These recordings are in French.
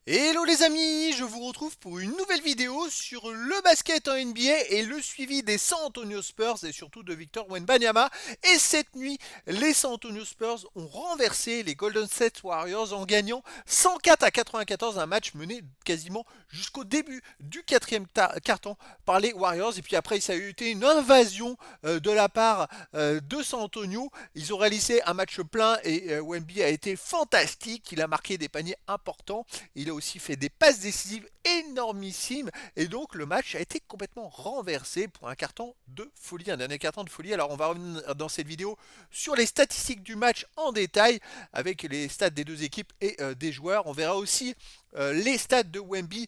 Hello les amis, je vous retrouve pour une nouvelle vidéo sur le basket en NBA et le suivi des San Antonio Spurs et surtout de Victor Wembanyama. Et cette nuit, les San Antonio Spurs ont renversé les Golden State Warriors en gagnant 104-94, un match mené quasiment jusqu'au début du quatrième quart-temps par les Warriors. Et puis après, ça a été une invasion de la part de San Antonio. Ils ont réalisé un match plein et Wemby a été fantastique. Il a marqué des paniers importants. Il a aussi fait des passes décisives énormissimes et donc le match a été complètement renversé pour un carton de folie, un dernier carton de folie. Alors on va revenir dans cette vidéo sur les statistiques du match en détail avec les stats des deux équipes et des joueurs. On verra aussi les stats de Wemby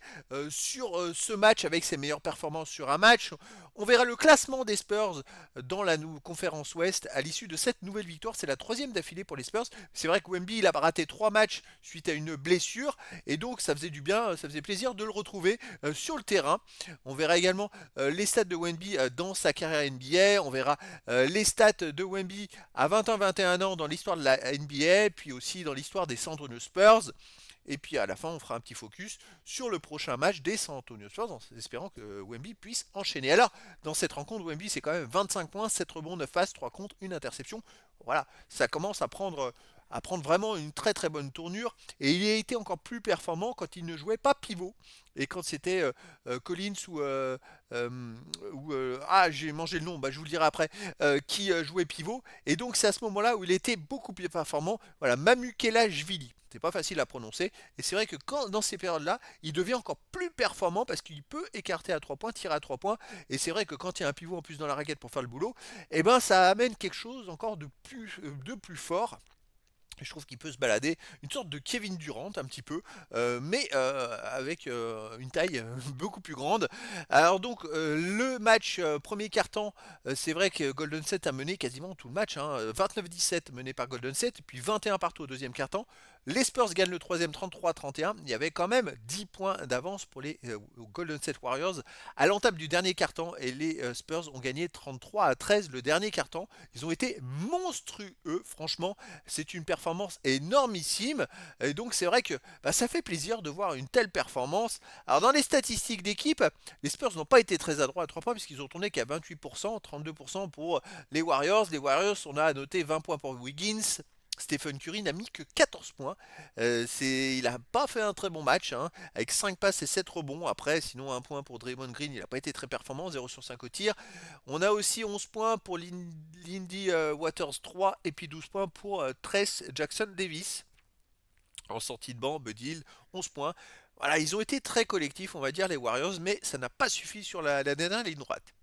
sur ce match avec ses meilleures performances sur un match. On verra le classement des Spurs dans la conférence Ouest à l'issue de cette nouvelle victoire. C'est la troisième d'affilée pour les Spurs. C'est vrai que Wemby il a raté 3 matchs suite à une blessure et donc ça faisait du bien, ça faisait plaisir de le retrouver sur le terrain. On verra également les stats de Wemby dans sa carrière NBA. On verra les stats de Wemby à 20 ans, 21 ans dans l'histoire de la NBA, puis aussi dans l'histoire des San Antonio Spurs. Et puis à la fin, on fera un petit focus sur le prochain match des San Antonio Spurs en espérant que Wemby puisse enchaîner. Alors, dans cette rencontre, Wemby, c'est quand même 25 points, 7 rebonds, 9 passes, 3 contre, une interception. Voilà, ça commence à prendre vraiment une très très bonne tournure. Et il a été encore plus performant quand il ne jouait pas pivot. Et quand c'était Collins euh, ah, j'ai mangé le nom, bah, je vous le dirai après, qui jouait pivot. Et donc c'est à ce moment-là où il était beaucoup plus performant. Voilà, Mamukelashvili. C'est pas facile à prononcer. Et c'est vrai que dans ces périodes-là, il devient encore plus performant parce qu'il peut écarter à 3 points, tirer à 3 points. Et c'est vrai que quand il y a un pivot en plus dans la raquette pour faire le boulot, eh ben ça amène quelque chose encore de plus fort. Je trouve qu'il peut se balader, une sorte de Kevin Durant un petit peu, mais avec une taille beaucoup plus grande. Alors donc le match premier quart-temps, c'est vrai que Golden State a mené quasiment tout le match, hein, 29-17 mené par Golden State, puis 21 partout au deuxième quart-temps. Les Spurs gagnent le troisième 33-31. Il y avait quand même 10 points d'avance pour les Golden State Warriors à l'entame du dernier quart-temps et les Spurs ont gagné 33-13 le dernier quart-temps. Ils ont été monstrueux, franchement. C'est une performance énormissime. Et donc c'est vrai que bah, ça fait plaisir de voir une telle performance. Alors dans les statistiques d'équipe, les Spurs n'ont pas été très adroits à 3 points puisqu'ils ont tourné qu'à 28%, 32% pour les Warriors. Les Warriors, on a noté 20 points pour Wiggins. Stephen Curry n'a mis que 14 points. Il n'a pas fait un très bon match, hein, avec 5 passes et 7 rebonds. Après, sinon, un point pour Draymond Green, il n'a pas été très performant, 0 sur 5 au tir. On a aussi 11 points pour Lindy Waters 3 et puis 12 points pour Tress Jackson Davis. En sortie de banc, Bud Hill, 11 points. Voilà, ils ont été très collectifs, on va dire, les Warriors, mais ça n'a pas suffi sur la dernière ligne droite.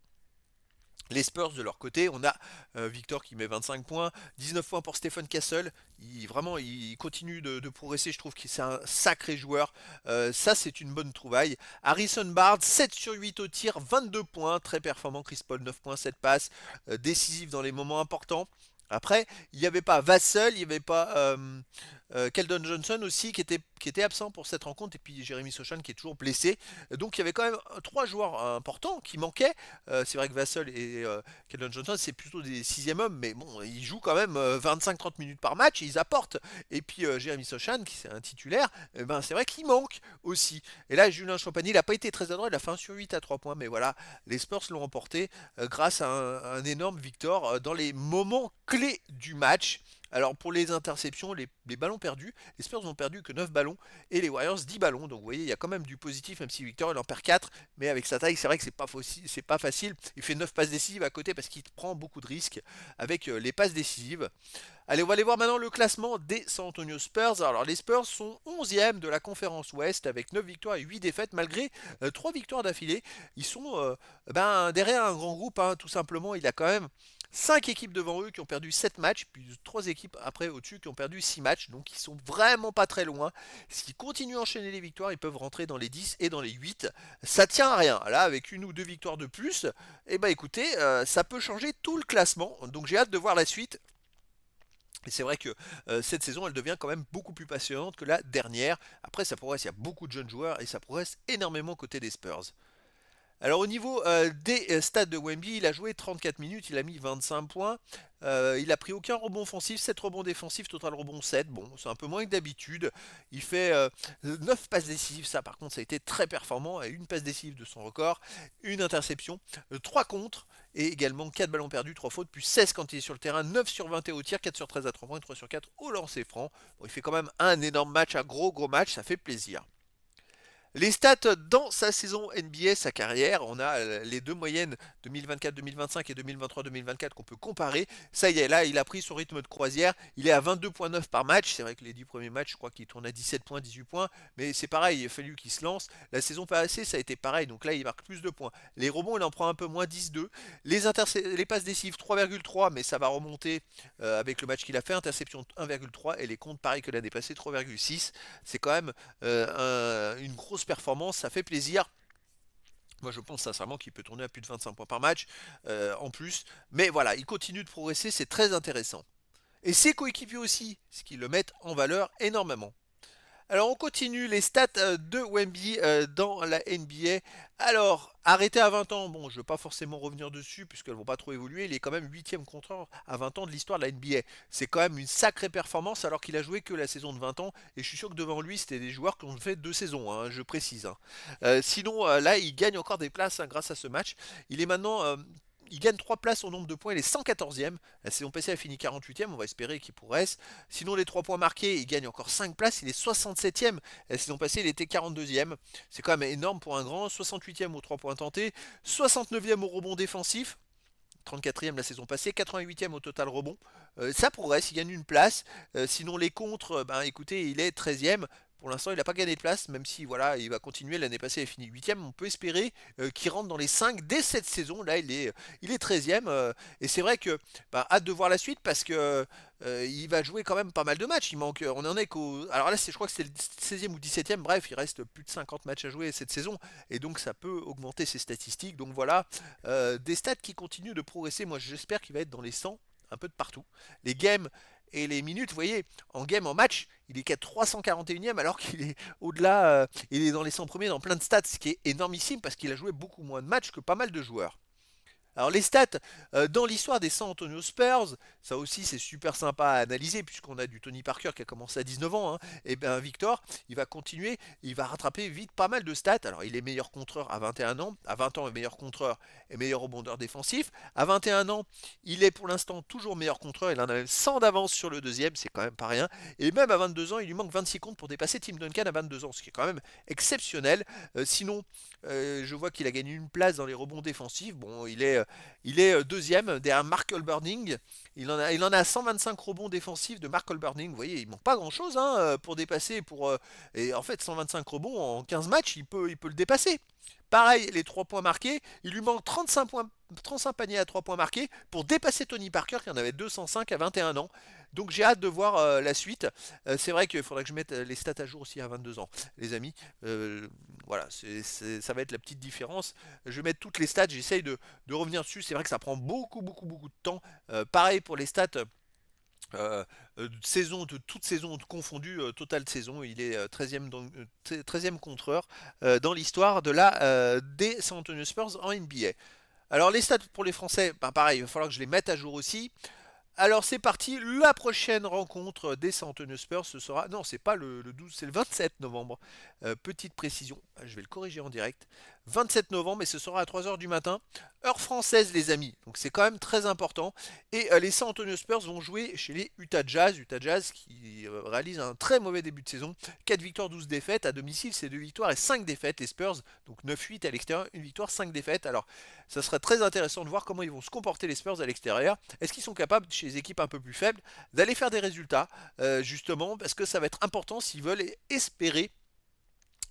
Les Spurs de leur côté, on a Victor qui met 25 points, 19 points pour Stephen Castle. Vraiment, il continue de progresser. Je trouve que c'est un sacré joueur. Ça, c'est une bonne trouvaille. Harrison Barnes, 7 sur 8 au tir, 22 points. Très performant. Chris Paul, 9 points, 7 passes. Décisif dans les moments importants. Après, il n'y avait pas Vassell, il n'y avait pas Keldon Johnson aussi qui était absent pour cette rencontre, et puis Jeremy Sochan qui est toujours blessé. Donc il y avait quand même 3 joueurs importants qui manquaient. C'est vrai que Vassell et Keldon Johnson, c'est plutôt des sixième hommes, mais bon, ils jouent quand même 25-30 minutes par match, et ils apportent. Et puis Jeremy Sochan, qui c'est un titulaire, ben, c'est vrai qu'il manque aussi. Et là, Julien Champagny, il n'a pas été très adroit, il a fait 1 sur 8 à 3 points, mais voilà, les Spurs l'ont remporté grâce à un énorme Victor dans les moments clés du match. Alors pour les interceptions, les ballons perdus, les Spurs n'ont perdu que 9 ballons et les Warriors 10 ballons. Donc vous voyez, il y a quand même du positif, même si Victor il en perd 4. Mais avec sa taille, c'est vrai que c'est pas facile. Il fait 9 passes décisives à côté parce qu'il prend beaucoup de risques avec les passes décisives. Allez, on va aller voir maintenant le classement des San Antonio Spurs. Alors les Spurs sont 11e de la conférence Ouest avec 9 victoires et 8 défaites malgré 3 victoires d'affilée. Ils sont derrière un grand groupe, hein, tout simplement. Il a quand même 5 équipes devant eux qui ont perdu 7 matchs, puis 3 équipes après au-dessus qui ont perdu 6 matchs, donc ils sont vraiment pas très loin. S'ils continuent à enchaîner les victoires, ils peuvent rentrer dans les 10 et dans les 8. Ça tient à rien. Là, avec une ou deux victoires de plus, eh ben écoutez, ça peut changer tout le classement. Donc j'ai hâte de voir la suite. Et c'est vrai que cette saison, elle devient quand même beaucoup plus passionnante que la dernière. Après, ça progresse, il y a beaucoup de jeunes joueurs et ça progresse énormément côté des Spurs. Alors au niveau des stats de Wemby, il a joué 34 minutes, il a mis 25 points. Il a pris aucun rebond offensif, 7 rebonds défensifs, total rebond 7. Bon, c'est un peu moins que d'habitude. Il fait 9 passes décisives, ça par contre ça a été très performant. Et une passe décisive de son record, une interception, 3 contres et également 4 ballons perdus, 3 fautes, plus 16 quand il est sur le terrain, 9 sur 20 au tir, 4 sur 13 à 3 points, 3 sur 4 au lancer franc. Bon, il fait quand même un énorme match, un gros match, ça fait plaisir. Les stats dans sa saison NBA, sa carrière, on a les deux moyennes 2024-2025 et 2023-2024 qu'on peut comparer. Ça y est, là, il a pris son rythme de croisière. Il est à 22,9 par match. C'est vrai que les 10 premiers matchs, je crois qu'il tourne à 17 points, 18 points. Mais c'est pareil, il a fallu qu'il se lance. La saison passée, ça a été pareil. Donc là, il marque plus de points. Les rebonds, il en prend un peu moins, 10-2. Les passes décisives, 3,3. Mais ça va remonter avec le match qu'il a fait. Interception 1,3. Et les comptes, pareil que l'année passée, 3,6. C'est quand même une grosse performance, ça fait plaisir. Moi, je pense sincèrement qu'il peut tourner à plus de 25 points par match en plus. Mais voilà, il continue de progresser, c'est très intéressant. Et ses coéquipiers aussi, ce qui le mettent en valeur énormément. Alors on continue les stats de Wemby dans la NBA. Alors, arrêté à 20 ans, bon, je ne vais pas forcément revenir dessus puisqu'elles ne vont pas trop évoluer. Il est quand même 8e contreur à 20 ans de l'histoire de la NBA. C'est quand même une sacrée performance alors qu'il a joué que la saison de 20 ans. Et je suis sûr que devant lui, c'était des joueurs qui ont fait 2 saisons, hein, je précise. Hein. Sinon, là, il gagne encore des places hein, grâce à ce match. Il est maintenant il gagne 3 places au nombre de points, il est 114e. La saison passée a fini 48e, on va espérer qu'il progresse. Sinon, les 3 points marqués, il gagne encore 5 places, il est 67e. La saison passée, il était 42e. C'est quand même énorme pour un grand. 68e aux 3 points tentés, 69e au rebond défensif. 34e la saison passée, 88e au total rebond. Ça progresse, il gagne une place. Sinon les contres, ben écoutez, il est 13e. Pour l'instant, il n'a pas gagné de place, même si voilà, il va continuer. L'année passée, il a fini 8e. On peut espérer qu'il rentre dans les 5 dès cette saison. Là, il est 13e. Et c'est vrai que bah, hâte de voir la suite parce que il va jouer quand même pas mal de matchs. Il manque, on en est qu'au. Alors là, je crois que c'est le 16e ou 17e. Bref, il reste plus de 50 matchs à jouer cette saison. Et donc, ça peut augmenter ses statistiques. Donc voilà, des stats qui continuent de progresser. Moi, j'espère qu'il va être dans les 100 un peu de partout. Les games et les minutes, vous voyez, en game, en match, il est qu'à 341e alors qu'il est au-delà, il est dans les 100 premiers dans plein de stats, ce qui est énormissime parce qu'il a joué beaucoup moins de matchs que pas mal de joueurs. Alors les stats dans l'histoire des San Antonio Spurs, ça aussi c'est super sympa à analyser puisqu'on a du Tony Parker qui a commencé à 19 ans. Hein, et bien Victor, il va continuer, il va rattraper vite pas mal de stats. Alors il est meilleur contreur à 21 ans, à 20 ans il est meilleur contreur et meilleur rebondeur défensif. À 21 ans, il est pour l'instant toujours meilleur contreur, il en a même 100 d'avance sur le deuxième, c'est quand même pas rien. Et même à 22 ans, il lui manque 26 comptes pour dépasser Tim Duncan à 22 ans, ce qui est quand même exceptionnel. Sinon, je vois qu'il a gagné une place dans les rebonds défensifs. Bon, il est deuxième derrière Mark Burning. Il en a 125 rebonds défensifs de Mark Burning. Vous voyez, il manque pas grand chose hein, pour dépasser. Et en fait, 125 rebonds en 15 matchs, il peut le dépasser. Pareil, les 3 points marqués, il lui manque 35 points, 35 paniers à 3 points marqués pour dépasser Tony Parker qui en avait 205 à 21 ans. Donc j'ai hâte de voir la suite. C'est vrai qu'il faudra que je mette les stats à jour aussi à 22 ans, les amis. Voilà, ça va être la petite différence. Je vais mettre toutes les stats, j'essaye de revenir dessus. C'est vrai que ça prend beaucoup de temps. Pareil pour les stats. Saison de toute saison confondue, totale saison, il est 13e, 13e contreur dans l'histoire des San Antonio Spurs en NBA. Alors les stats pour les Français, ben pareil, il va falloir que je les mette à jour aussi. Alors c'est parti, la prochaine rencontre des San Antonio Spurs, ce sera... Non, c'est pas le 12, c'est le 27 novembre. Petite précision, je vais le corriger en direct. 27 novembre et ce sera à 3 heures du matin, heure française les amis. Donc c'est quand même très important. Et les San Antonio Spurs vont jouer chez les Utah Jazz. Utah Jazz qui réalise un très mauvais début de saison. 4 victoires, 12 défaites. À domicile, c'est 2 victoires et 5 défaites. Les Spurs, donc 9-8 à l'extérieur, 1 victoire, 5 défaites. Alors ça serait très intéressant de voir comment ils vont se comporter les Spurs à l'extérieur. Est-ce qu'ils sont capables, chez les équipes un peu plus faibles, d'aller faire des résultats, justement, parce que ça va être important s'ils veulent espérer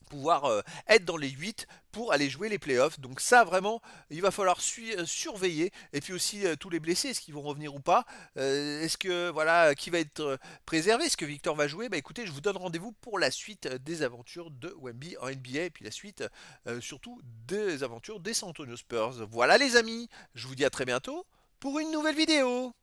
pouvoir être dans les 8 pour aller jouer les playoffs. Donc ça vraiment, il va falloir surveiller. Et puis aussi tous les blessés, est-ce qu'ils vont revenir ou pas? Est-ce que voilà, qui va être préservé? Est-ce que Victor va jouer? Bah écoutez, je vous donne rendez-vous pour la suite des aventures de Wemby en NBA et puis la suite surtout des aventures des San Antonio Spurs. Voilà les amis, je vous dis à très bientôt pour une nouvelle vidéo.